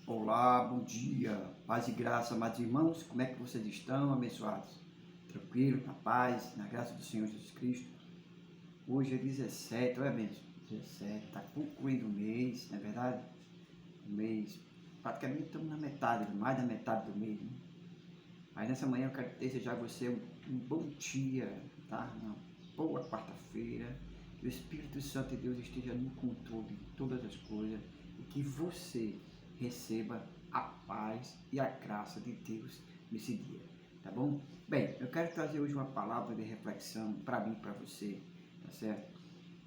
Olá, bom dia, paz e graça, amados irmãos, como é que vocês estão, abençoados? Tranquilo, na paz, na graça do Senhor Jesus Cristo. Hoje é 17, olha bem, 17, está concluindo o mês, não é verdade? O mês, praticamente estamos na metade, mais da metade do mês, né? Mas nessa manhã eu quero desejar a você um bom dia, tá? Uma boa quarta-feira, que o Espírito Santo de Deus esteja no controle de todas as coisas e que você receba a paz e a graça de Deus nesse dia, tá bom? Bem, eu quero trazer hoje uma palavra de reflexão para mim e para você, tá certo?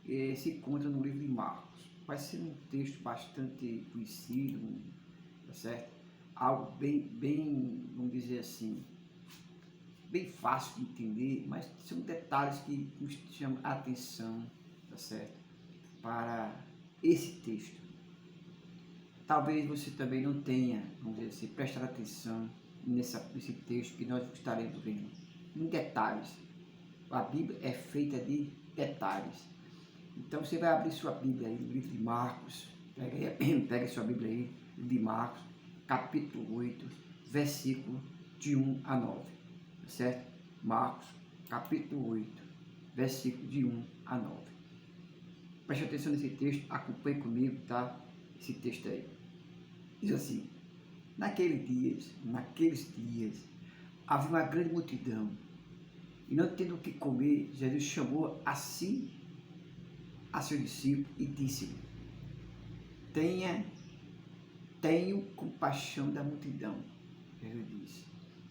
E se encontra no livro de Marcos. Vai ser um texto bastante conhecido, tá certo? Algo bem, vamos dizer assim, bem fácil de entender, mas são detalhes que nos chamam a atenção, tá certo? Para esse texto. Talvez você também não tenha, vamos dizer assim, prestado atenção nesse texto que nós estaremos vendo, em detalhes. A Bíblia é feita de detalhes. Então você vai abrir sua Bíblia aí no livro de Marcos, pega sua Bíblia aí, de Marcos, capítulo 8, versículo de 1 a 9, tá certo? Marcos, capítulo 8, versículo de 1 a 9. Preste atenção nesse texto, acompanhe comigo, tá? Esse texto aí. Diz assim: naqueles dias, havia uma grande multidão, e não tendo o que comer, Jesus chamou assim a seu discípulo e disse-lhe: Tenho compaixão da multidão, Jesus disse,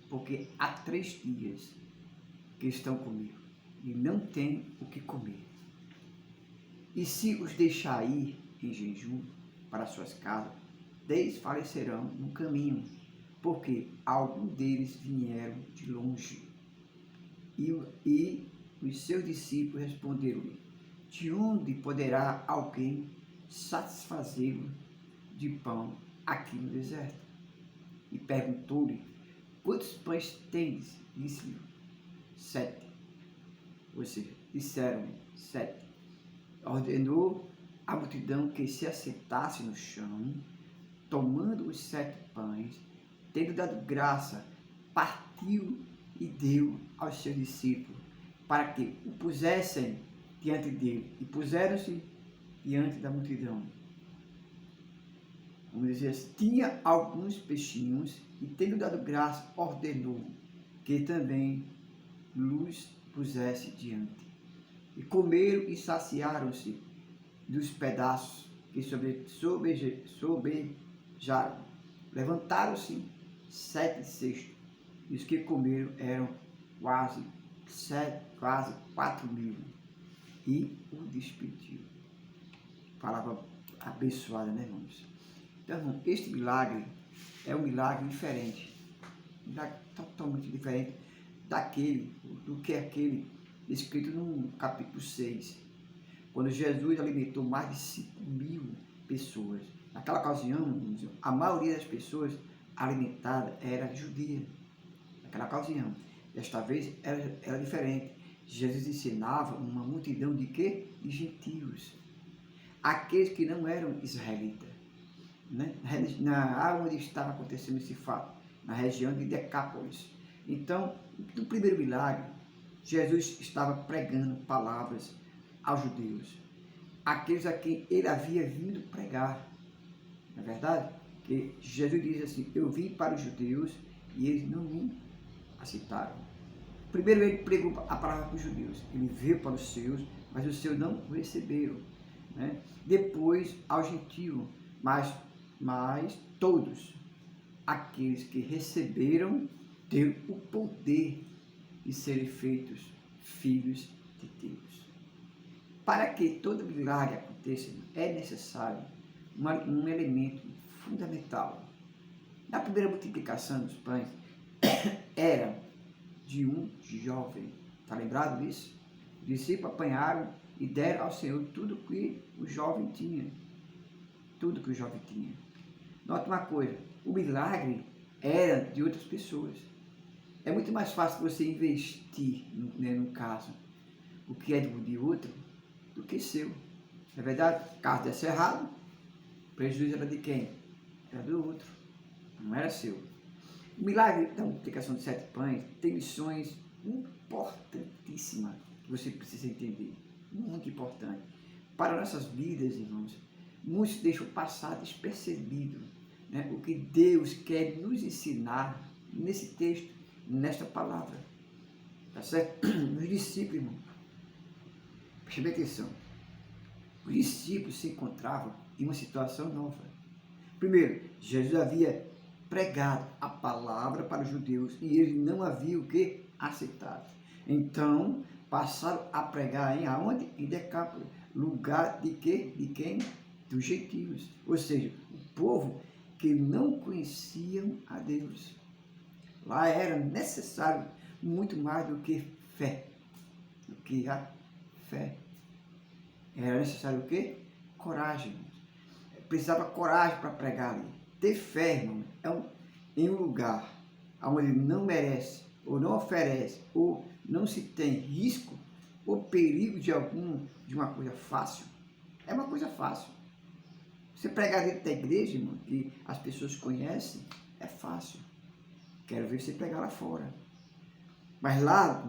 porque há 3 dias que estão comigo e não têm o que comer. E se os deixar ir em jejum para suas casas, desfalecerão no caminho, porque alguns deles vieram de longe. E os seus discípulos responderam-lhe: De onde poderá alguém satisfazê-lo de pão aqui no deserto? E perguntou-lhe: Quantos pães tendes? Disse-lhe: 7. Ou seja, disseram-lhe: 7. Ordenou a multidão que se assentasse no chão, tomando os 7 pães, tendo dado graça, partiu e deu aos seus discípulos, para que o pusessem diante dele. E puseram-se diante da multidão. Vamos dizer assim, tinha alguns peixinhos, e tendo dado graça, ordenou que também lhes pusesse diante. E comeram e saciaram-se dos pedaços que sobejaram. Levantaram-se 7 cestos, e os que comeram eram quase 4.000. E o despediu. Palavra abençoada, né, irmãos? Então, irmão, este milagre é um milagre diferente, um milagre totalmente diferente do que aquele escrito no capítulo 6, quando Jesus alimentou mais de 5.000 pessoas. Naquela ocasião, a maioria das pessoas alimentadas era judia. Naquela ocasião. Desta vez era diferente. Jesus ensinava uma multidão de quê? De gentios. Aqueles que não eram israelitas. Né? Onde estava acontecendo esse fato? Na região de Decápolis. Então, no primeiro milagre, Jesus estava pregando palavras aos judeus, aqueles a quem ele havia vindo pregar. Não é verdade? Que Jesus diz assim: eu vim para os judeus e eles não me aceitaram. Primeiro ele pregou a palavra para os judeus, ele veio para os seus, mas os seus não o receberam. Né? Depois aos gentios, mas todos aqueles que receberam têm o poder de serem feitos filhos de Deus. Para que todo milagre aconteça, é necessário um elemento fundamental. Na primeira multiplicação dos pães, era de um jovem. Está lembrado disso? Os discípulos apanharam e deram ao Senhor tudo que o jovem tinha. Tudo que o jovem tinha. Note uma coisa, o milagre era de outras pessoas. É muito mais fácil você investir, né, no caso, o que é de outro, do que seu. Na verdade, caso desse errado, o prejuízo era de quem? era do outro, não era seu. O milagre da multiplicação de 7 pães tem lições importantíssimas que você precisa entender, muito importante. Para nossas vidas, irmãos, muitos deixam passar despercebido, né, o que Deus quer nos ensinar nesse texto, nesta palavra. Tá certo? Os discípulos, irmão, preste atenção, os discípulos se encontravam em uma situação nova. Primeiro, Jesus havia pregado a palavra para os judeus e eles não haviam o que? Aceitado. Então, passaram a pregar em aonde? Em Decápolis, lugar de quê? De quem? Dos gentios, ou seja, o povo que não conheciam a Deus. Lá era necessário muito mais do que fé, do que a fé. Era necessário o quê? Coragem. Precisava coragem para pregar ali. Ter fé, irmão, em um lugar onde não merece, ou não oferece, ou não se tem risco, ou perigo de uma coisa fácil. É uma coisa fácil. Você pregar dentro da igreja, irmão, que as pessoas conhecem, é fácil. Quero ver você pregar lá fora. Mas lá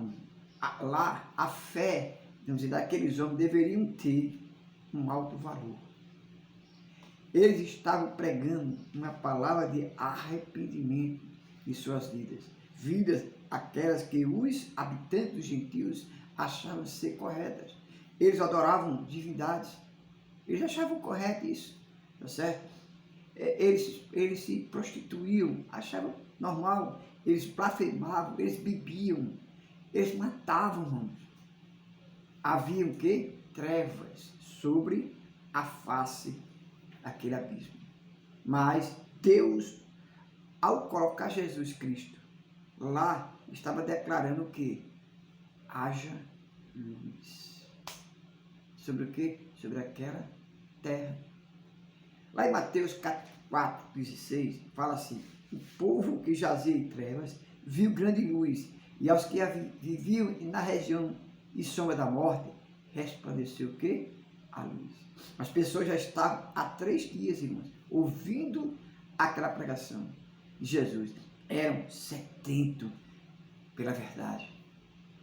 a fé, vamos dizer, daqueles homens deveriam ter um alto valor. Eles estavam pregando uma palavra de arrependimento em suas vidas. Vidas aquelas que os habitantes dos gentios achavam ser corretas. Eles adoravam divindades. Eles achavam correto isso, tá certo? Eles se prostituíam, achavam normal. Eles blasfemavam, eles bebiam, eles matavam, irmãos. Havia o quê? Trevas sobre a face daquele abismo. Mas Deus, ao colocar Jesus Cristo lá, estava declarando o quê? Haja luz. Sobre o quê? Sobre aquela terra. Lá em Mateus 4:16, fala assim: o povo que jazia em trevas viu grande luz, e aos que viviam na região e sombra da morte, resplandeceu o quê? A luz. As pessoas já estavam há 3 dias, irmãos, ouvindo aquela pregação de Jesus. Eram sedentos pela verdade.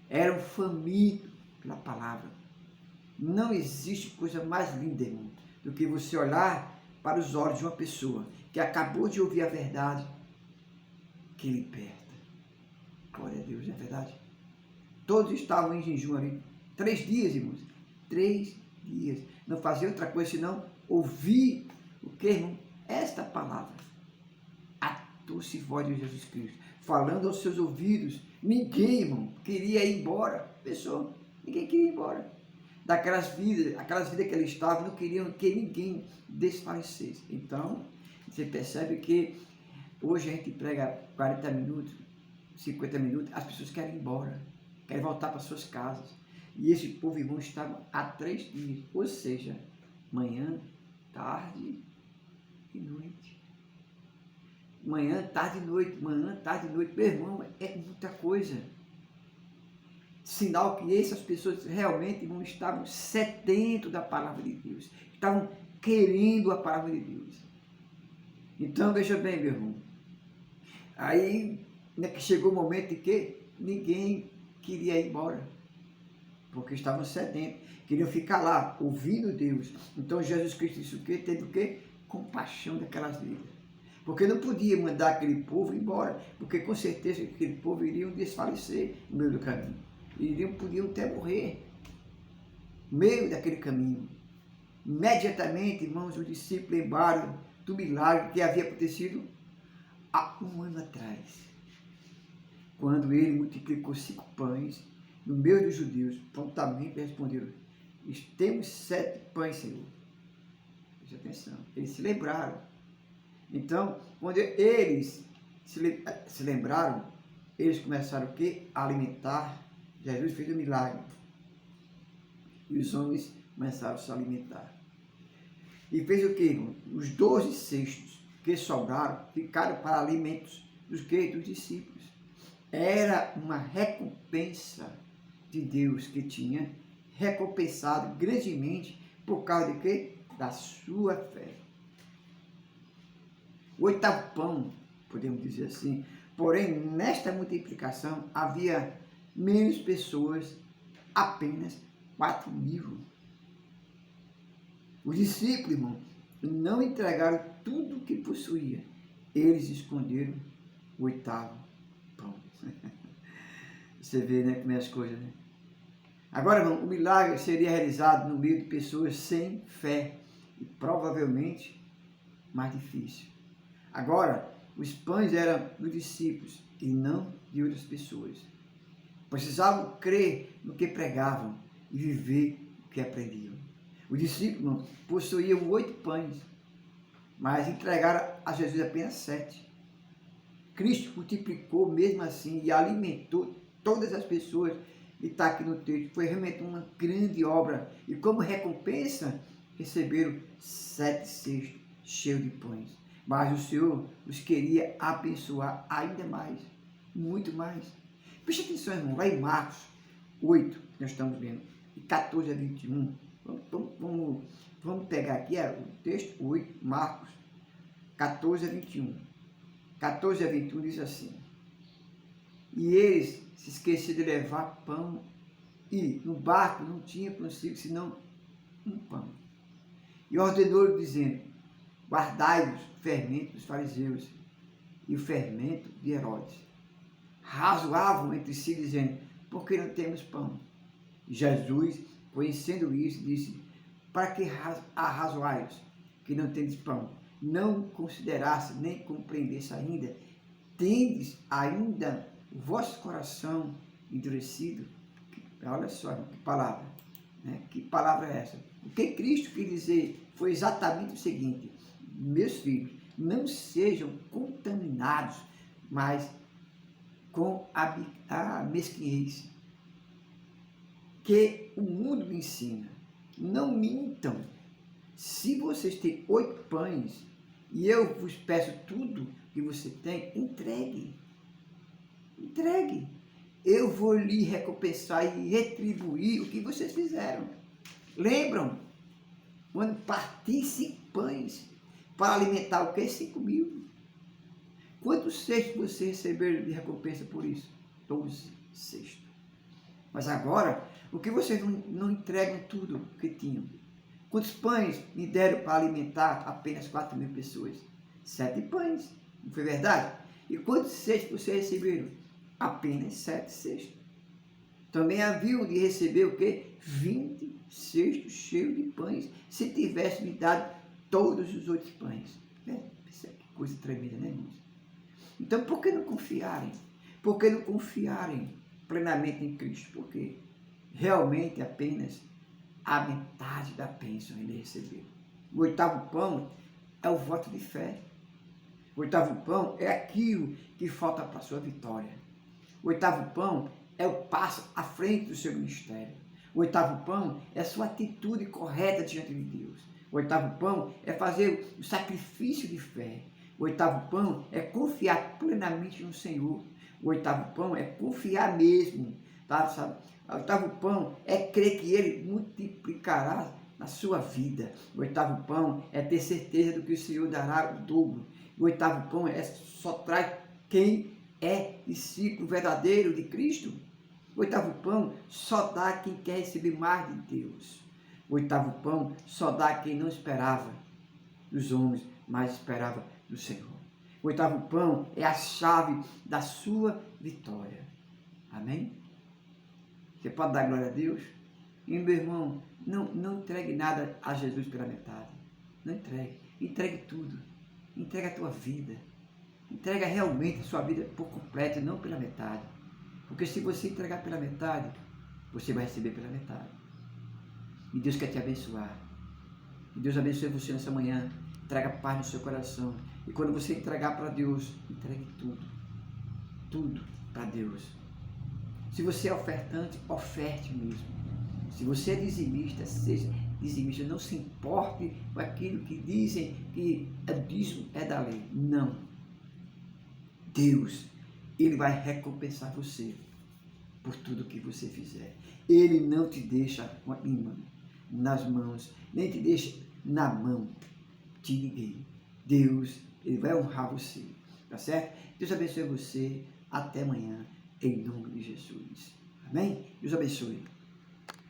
Eram famintos pela palavra. Não existe coisa mais linda, irmão, do que você olhar para os olhos de uma pessoa que acabou de ouvir a verdade, que liberta. Glória a Deus, não é verdade? Todos estavam em jejum ali. 3 dias, irmãos. 3 dias. Não fazia outra coisa senão ouvir o que, irmão? Esta palavra. A doce voz de Jesus Cristo, falando aos seus ouvidos. Ninguém, irmão, queria ir embora. Pessoa, ninguém queria ir embora. Aquelas vidas que eles estavam, não queriam que ninguém desfalecesse. Então, você percebe que hoje a gente prega 40 minutos, 50 minutos, as pessoas querem ir embora, querem voltar para suas casas. E esse povo, irmão, estava há 3 dias, ou seja, manhã, tarde e noite. Manhã, tarde e noite, manhã, tarde e noite. Meu irmão, é muita coisa. Sinal que essas pessoas realmente, irmão, estavam sedentos da palavra de Deus. Estavam querendo a palavra de Deus. Então, veja bem, meu irmão. Aí, né, que chegou o momento em que ninguém queria ir embora. Porque estavam sedentos. Queriam ficar lá, ouvindo Deus. Então, Jesus Cristo disse o quê? Teve o quê? Compaixão daquelas vidas. Porque não podia mandar aquele povo embora. Porque, com certeza, aquele povo iria desfalecer no meio do caminho. Podiam até morrer no meio daquele caminho. Imediatamente, irmãos, os discípulos lembraram do milagre que havia acontecido há 1 ano atrás, quando ele multiplicou 5 pães no meio dos judeus. Prontamente responderam: temos 7 pães, Senhor. Preste atenção. Eles se lembraram. Então, quando eles se lembraram, eles começaram o quê? A alimentar. Jesus fez um milagre. E os homens começaram a se alimentar. E fez o quê, irmão? Os 12 cestos que sobraram ficaram para alimentos dos quê? Dos discípulos. Era uma recompensa de Deus que tinha recompensado grandemente por causa de quê? Da sua fé. o oitavo pão, podemos dizer assim. Porém, nesta multiplicação havia menos pessoas, apenas 4.000. Os discípulos, irmão, não entregaram tudo o que possuía. Eles esconderam o oitavo pão. Você vê, né, como é as coisas, né? Agora, irmão, o milagre seria realizado no meio de pessoas sem fé e provavelmente mais difícil. Agora, os pães eram dos discípulos e não de outras pessoas. Precisavam crer no que pregavam e viver o que aprendiam. Os discípulos possuíam 8 pães, mas entregaram a Jesus apenas 7. Cristo multiplicou mesmo assim e alimentou todas as pessoas. E está aqui no texto, foi realmente uma grande obra. E como recompensa, receberam 7 cestos cheios de pães. Mas o Senhor os queria abençoar ainda mais, muito mais. Preste atenção, irmão, lá em Marcos 8, que nós estamos vendo, de 14 a 21. Vamos pegar aqui o texto 8, Marcos 14 a 21. 14 a 21 diz assim: e eles se esqueceram de levar pão, e no barco não tinha consigo senão um pão. E ordenou-lhe, dizendo: guardai-vos o fermento dos fariseus e o fermento de Herodes. Razoavam entre si, dizendo: por que não temos pão? E Jesus, conhecendo isso, disse: para que arrazoais que não tendes pão? Não considerasse nem compreendesse ainda? Tendes ainda o vosso coração endurecido? Olha só, que palavra, né? Que palavra é essa? O que Cristo quis dizer foi exatamente o seguinte: meus filhos, não sejam contaminados, mas com a mesquinhez que o mundo me ensina. Não mintam. Se vocês têm 8 pães e eu vos peço tudo que você tem, entregue. Entregue. Eu vou lhe recompensar e retribuir o que vocês fizeram. Lembram? Quando partisse pães para alimentar o que? 5.000. Quantos cestos você receberam de recompensa por isso? 12 cestos. Mas agora, o que vocês não entregam tudo que tinham? Quantos pães me deram para alimentar apenas 4.000 pessoas? 7 pães. Não foi verdade? E quantos cestos vocês receberam? Apenas 7 cestos. Também haviam de receber o quê? 20 cestos cheios de pães, se tivesse me dado todos os outros pães. Isso é que coisa tremenda, né, irmãos? Então, por que não confiarem? Por que não confiarem plenamente em Cristo? Porque realmente apenas a metade da bênção ele recebeu. O oitavo pão é o voto de fé. O oitavo pão é aquilo que falta para a sua vitória. O oitavo pão é o passo à frente do seu ministério. O oitavo pão é a sua atitude correta diante de Deus. O oitavo pão é fazer o sacrifício de fé. O oitavo pão é confiar plenamente no Senhor. O oitavo pão é confiar mesmo, tá? Sabe? O oitavo pão é crer que Ele multiplicará na sua vida. O oitavo pão é ter certeza do que o Senhor dará o dobro. O oitavo pão só traz quem é discípulo verdadeiro de Cristo. O oitavo pão só dá quem quer receber mais de Deus. O oitavo pão só dá quem não esperava dos homens, mas esperava do Senhor. O oitavo pão é a chave da sua vitória. Amém? Você pode dar glória a Deus? E meu irmão, não entregue nada a Jesus pela metade. Não entregue. Entregue tudo. Entregue a tua vida. Entrega realmente a sua vida por completo e não pela metade. Porque se você entregar pela metade, você vai receber pela metade. E Deus quer te abençoar. E Deus abençoe você nessa manhã. Traga paz no seu coração. E quando você entregar para Deus, entregue tudo. Tudo para Deus. Se você é ofertante, oferte mesmo. Se você é dizimista, seja dizimista. Não se importe com aquilo que dizem que o dízimo é da lei. Não. Deus, Ele vai recompensar você por tudo que você fizer. Ele não te deixa nas mãos, nem te deixa na mão de ninguém. Deus Ele vai honrar você, tá certo? Deus abençoe você. Até amanhã, em nome de Jesus. Amém? Deus abençoe.